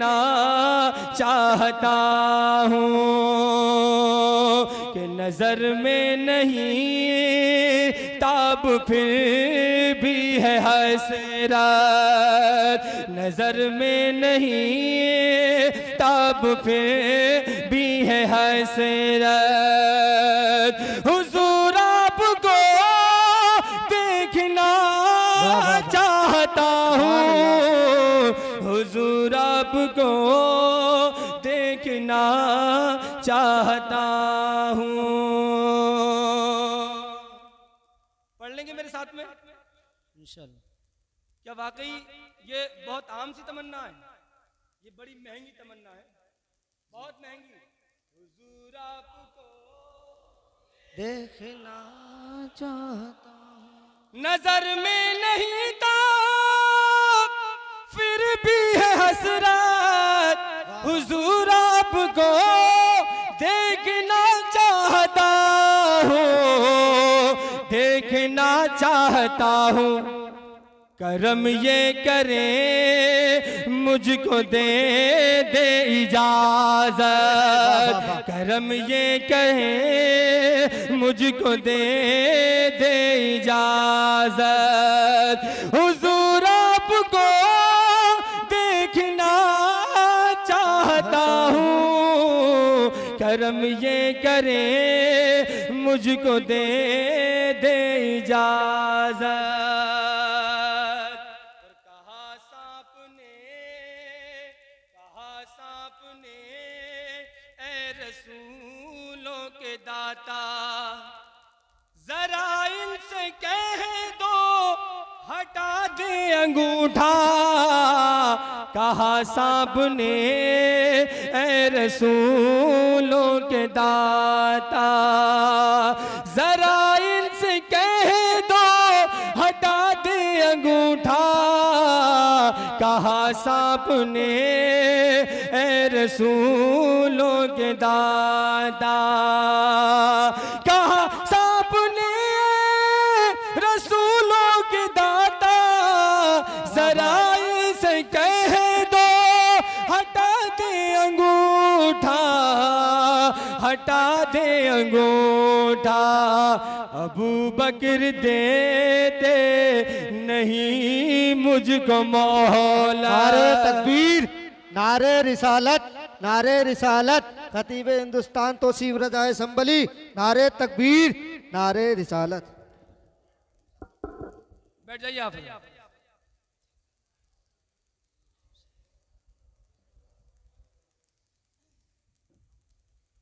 देखना चाहता हूँ कि नजर में नहीं ताब फिर भी है हसरत, नजर में नहीं ताब फिर भी है हसरत। हुजूर आपको देखना चाहता हूँ, हुजूर आपको देखना चाहता हूँ। पढ़ लेंगे मेरे साथ में इंशाअल्लाह। क्या वाकई ये बहुत आम सी तमन्ना है? ये बड़ी महंगी तमन्ना है, बहुत महंगी। हुजूर आपको देखना चाहता हूँ, नजर में नहीं था फिर भी है हसरत। हुजूर आपको देखना चाहता हूँ, देखना चाहता हूँ। करम ये करे मुझको दे दे इजाजत, करम ये कहे मुझको दे दे इजाजत। हुजूर आपको देखना चाहता हूँ, करम ये करे मुझको दे दे इजाजत। दाता जरा इनसे कह दो हटा दे अंगूठा, कहा सांप ने ए रसूलों के दाता। जरा इनसे कह दो हटा दे अंगूठा, कहा सांप ने ए रसूलों के दाता। कहा सांप ने रसूलों के दाता, जरा इनसे कह दो हटा दे अंगूठा, हटा दे अंगूठा। अबू बकर देते नहीं मुझको मौला। नारे तकबीर, नारे रिसालत, नारे रिसालत। खतीब हिंदुस्तान तौसीफ रज़ा संभली, नारे तकबीर, नारे रिसालत। बैठ जाइए आप।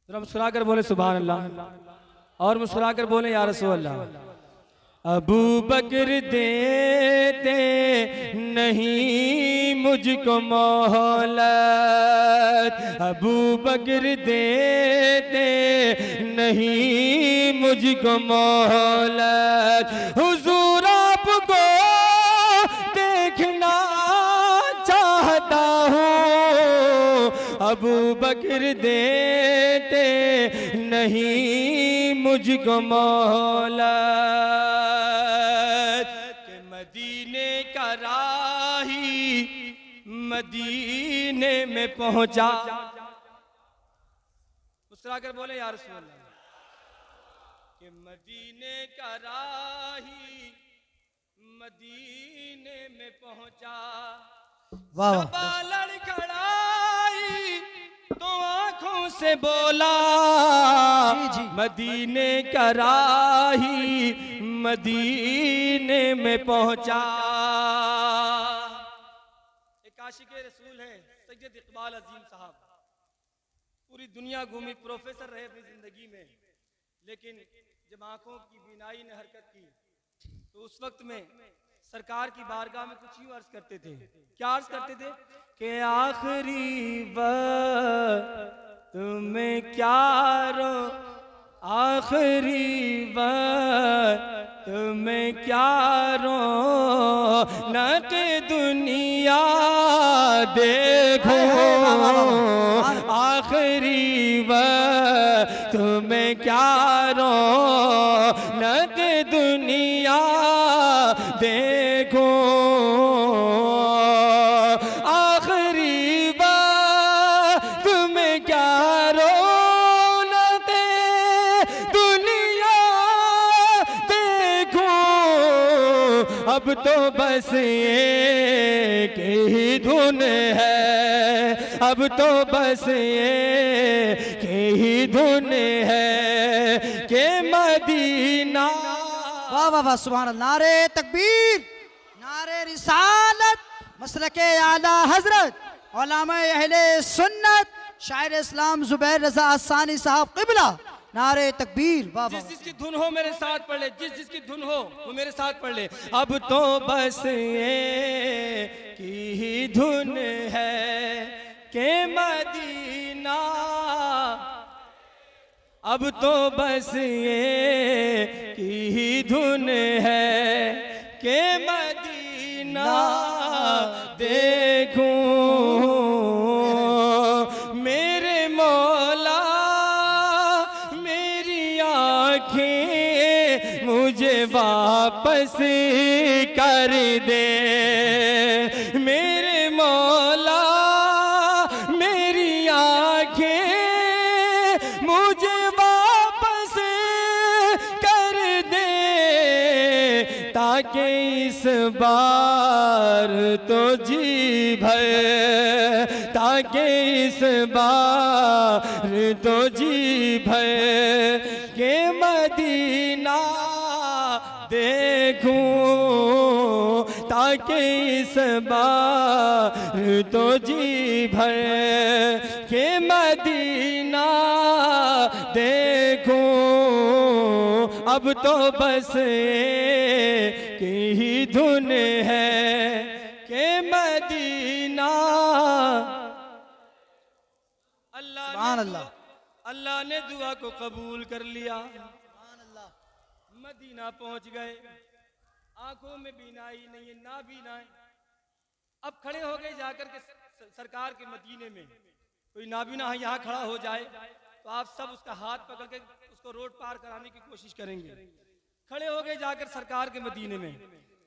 जरा मुस्कुरा कर बोले सुभान अल्लाह, और मुस्कुरा कर बोले या रसूल अल्लाह। अबू बकर देते नहीं मुझको मोहलत, अबू बकर देते नहीं मुझको मोहलत। हुजूर आपको देखना चाहता हूँ, अबू बकर देते नहीं मुझको मोहलत। के मदीने का राही मदीने में पहुंचा। मुस्कुरा कर बोले या रसूल अल्लाह। के मदीने का राही मदीने में पहुंचा। सबा लड़खड़ाई तो आंखों से बोला, मदीने का राही मदीने में पहुंचा। एक आशिक़े रसूल है सैयद इकबाल अजीम साहब, पूरी दुनिया घूमी, प्रोफेसर रहे अपनी जिंदगी में, लेकिन जब आंखों की बीनाई ने हरकत की तो उस वक्त में सरकार की बारगाह में कुछ यूं अर्ज करते थे। क्या अर्ज करते थे कि आखिरी वक्त में क्या रो, आखिरी वक्त में क्या रो नक दुनिया देखो, आखिरी वक्त में क्या रो नक दुनिया देखो, आखिरी वक्त क्या रोनते दुनिया देखो, अब तो बस एक ही धुन है, अब तो बस एक ही धुन है कि मदीना। वाह वाह वाह, सुभान अल्लाह। नारे तकबीर, नारे रिसालत, मसलके आला हजरत उलमा अहले सुन्नत शायर इस्लाम जुबैर रजा असानी साहब क़िबला। नारे तकबीर। वाह वाह। जिस जिसकी धुन हो मेरे साथ पढ़ ले, जिस जिसकी धुन हो वो मेरे साथ पढ़ ले। अब तो बस एक ही धुन है के मदीना, अब तो बस एक ही धुन है के मदीना देखूं। मेरे मौला मेरी आँखें मुझे वापस कर दे, मेरे मौला मेरी आँखें मुझे वापस कर दे, ताकि इस बार तो जी भर, ताकि इस बार तो जी भर के मदीना देखूं, ताकि इस बार तो जी भर के मदीना देखूं। अब तो बस एक ही धुन है के मदीना। सुभान अल्लाह। अल्लाह ने दुआ को कबूल कर लिया, मदीना पहुंच गए। आंखों में बीनाई नहीं है, ना बीनाई। अब खड़े हो गए जाकर के सरकार के मदीने में। कोई नाबीना यहाँ खड़ा हो जाए तो आप सब उसका हाथ पकड़ के उसको रोड पार कराने की कोशिश करेंगे। खड़े हो गए जाकर सरकार के मदीने में।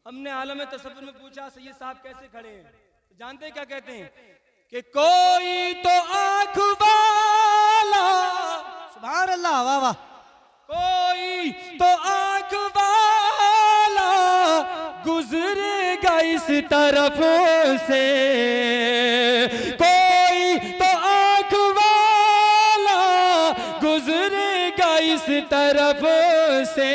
हमने आलम तसव्वुर में पूछा सैयद साहब कैसे खड़े हैं, तो जानते क्या कहते हैं कि कोई तो आंख वाला, सुभान अल्लाह। वाह वाह। कोई तो आंख वाला गुजरेगा इस तरफ से, कोई तो आंख वाला गुजरेगा इस तरफ से।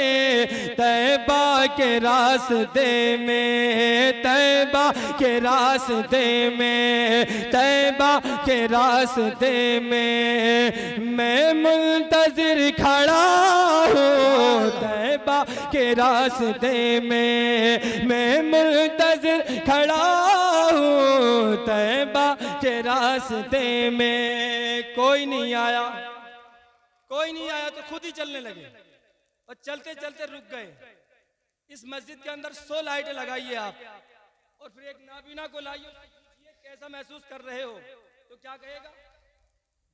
तैबा के रास्ते में, तैबा के रास्ते में, तैबा के रास्ते में मैं मुंतजिर खड़ा हूँ। तैबा के रास्ते में मैं मुंतजिर खड़ा हूँ। तैबा के रास्ते में कोई नहीं आया, कोई नहीं आया तो खुद ही चलने लगे और चलते चलते रुक गए। इस मस्जिद के अंदर 100 लाइटें लगाइए आप और फिर एक नाबीना को लाइए, कैसा महसूस कर रहे हो, तो क्या कहेगा?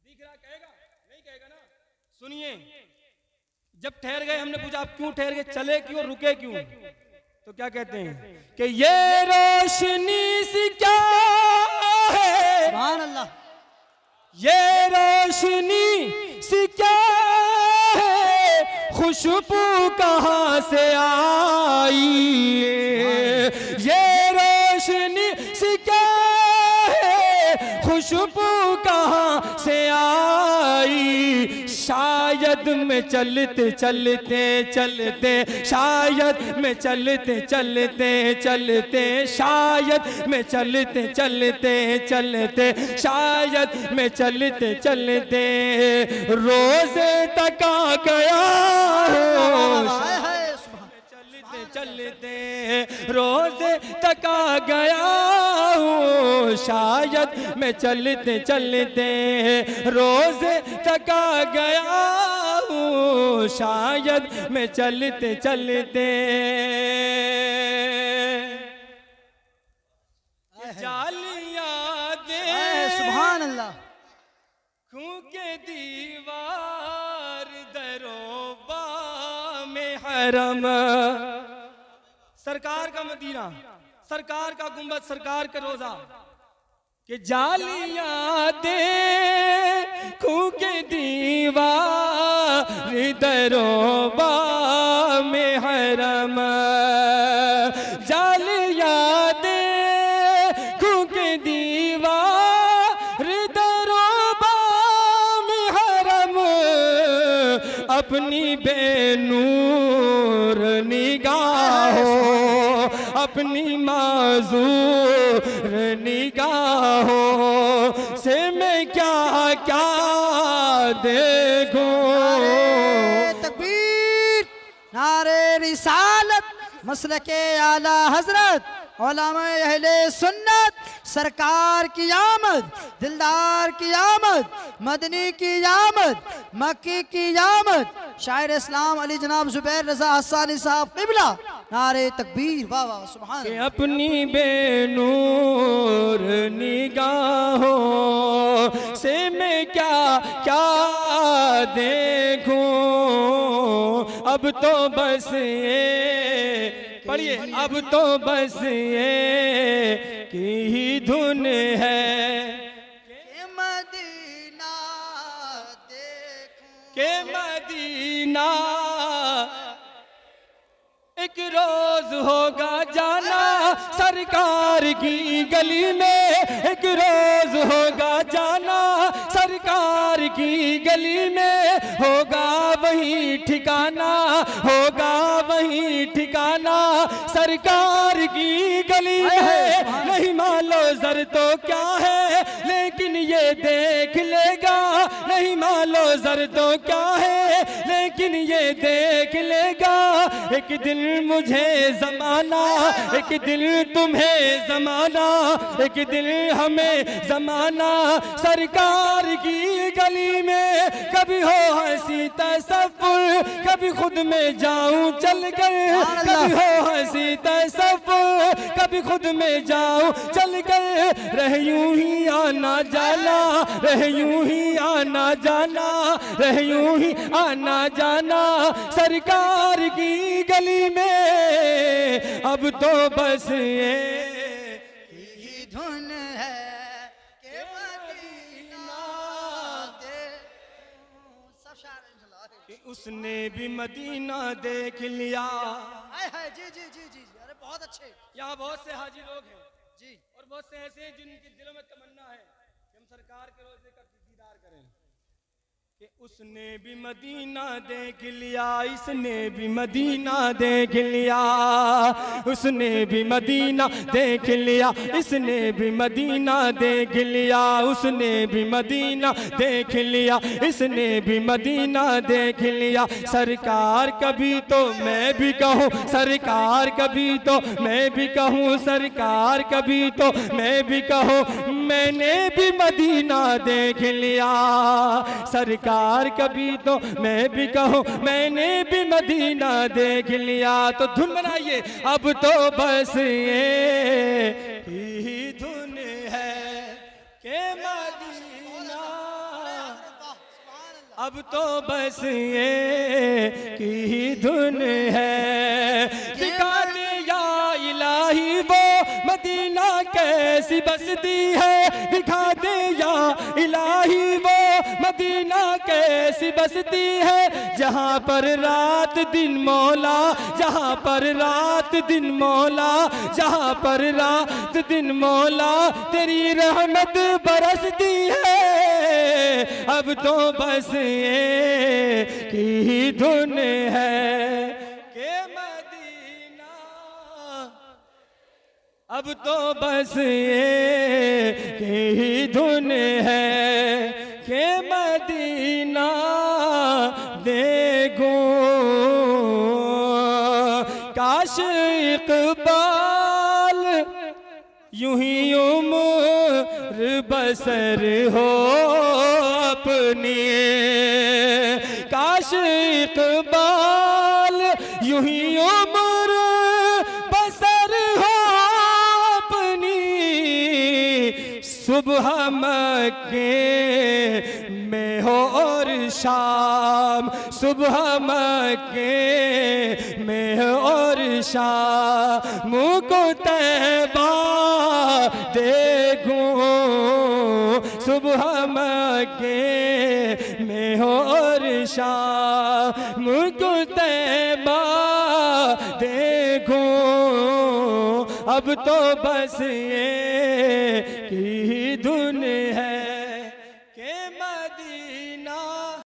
दिख रहा कहेगा? नहीं कहेगा ना। सुनिए, जब ठहर गए हमने पूछा आप क्यों ठहर गए, चले क्यों, रुके क्यों, तो क्या कहते हैं कि ये रोशनी सी क्या है, सुभान अल्लाह। ये रोशनी सी क्या है, खुशबू कहाँ से आई, ये रोशनी सी क्या है, खुशबू कहाँ से आई। शायद में चलते चलते चलते, शायद में चलते चलते चलते, शायद में चलते चलते चलते, शायद में चलते चलते रोज़े तक आ गया हो। चलते चलते रोज़े तक आ गया हूँ। शायद मैं चलते चलते रोज़े तक आ गया हूँ। शायद मैं चलते चलते जालियाँ दे, सुभान अल्लाह। खूं के दीवार दरोबा में हरम, सरकार का मदीना, सरकार का गुंबद, सरकार का रोजा, कि जालियां दे दीवार दरोबा में हरम जालिया देखूं के दीवार दरोबा में हरम अपनी बेनूर निगाहों अपनी माजूर निगाहों से मैं क्या क्या देखूं। तकबीर, नारे रिसालत, मसलके आला हजरत उलमा अहले सुन्नत, सरकार की आमद, दिलदार की आमद, मदनी की आमद, मक्की की आमद, शायर इस्लाम अली जनाब जुबैर रजा हस्सानी साहब क़िबला, नारे तकबीर, वाह वाह सुभान अल्लाह। अपनी बेनूर निगाहों से मैं क्या क्या देखूं। अब तो बस ये पढ़िए, अब तो बस ये की ही धुन है के मदीना देखूं, के मदीना एक रोज होगा जाना सरकार की गली में, एक रोज होगा जाना सरकार की गली में, होगा वही ठिकाना, होगा वही ठिकाना सरकार की गली में। नहीं मालो जर तो क्या है लेकिन ये देख लेगा, नहीं मालो जर तो क्या है लेकिन ये देख लेगा। एक दिन मुझे जमाना, एक दिन तुम्हें जमाना, एक दिन हमें जमाना सरकार की गली में। कभी हो हंसी तसव्वुर, कभी खुद में जाऊं चल कर, कभी हो हंसी तसव्वुर, कभी खुद में जाऊं चल कर। रह यूं ही आना जाना, रह यूं ही आना जाना, रह यूं ही आना जाना सरकार की गली में। अब तो बस ये ही धुन है के मदीना देखूं। सब शायर इंशाल्लाह। कि उसने भी मदीना देख लिया। हाय हाय, जी जी जी जी, अरे बहुत अच्छे यहाँ बहुत से हाजी लोग हैं जी। और बहुत से ऐसे हैं जिनके दिलों में तमन्ना है कि हम सरकार के रोज़े का दीदार करें। कि उसने भी मदीना देख लिया, इसने भी मदीना देख लिया, उसने भी मदीना देख लिया, इसने भी मदीना देख लिया, उसने भी मदीना देख लिया, इसने भी मदीना देख लिया। सरकार कभी तो मैं भी कहूँ, सरकार कभी तो मैं भी कहूँ, सरकार कभी तो मैं भी कहूँ, मैंने भी मदीना देख लिया। सरकार कभी तो मैं भी कहूँ, मैंने भी मदीना देख लिया। तो धुन बनाइए, अब तो बस ये ही धुन है के मदीना, अब तो बस ये की ही धुन है। दिखा दे या इलाही वो मदीना कैसी बसती है, दिखा दे या इलाही वो मदीना कैसी बसती है। जहाँ पर रात दिन मौला, जहाँ पर रात दिन मौला, जहाँ पर रात दिन मौला तेरी रहमत बरसती है। अब तो बस ये की ही धुन है के मदीना, अब तो बस ये की ही धुन है के मदीना देखूं। काश इकबाल यूं ही उम्र बसर हो अपनी, काश इकबाल यूं ही उम्र बसर हो अपनी। सुबह मक्के में हो और शाम, सुबह मक्के में हो और शाम को तैबा देखूं। सुबह मक्के में हो और शाम को तैबा देखूं, अब तो बस ये की दुनिया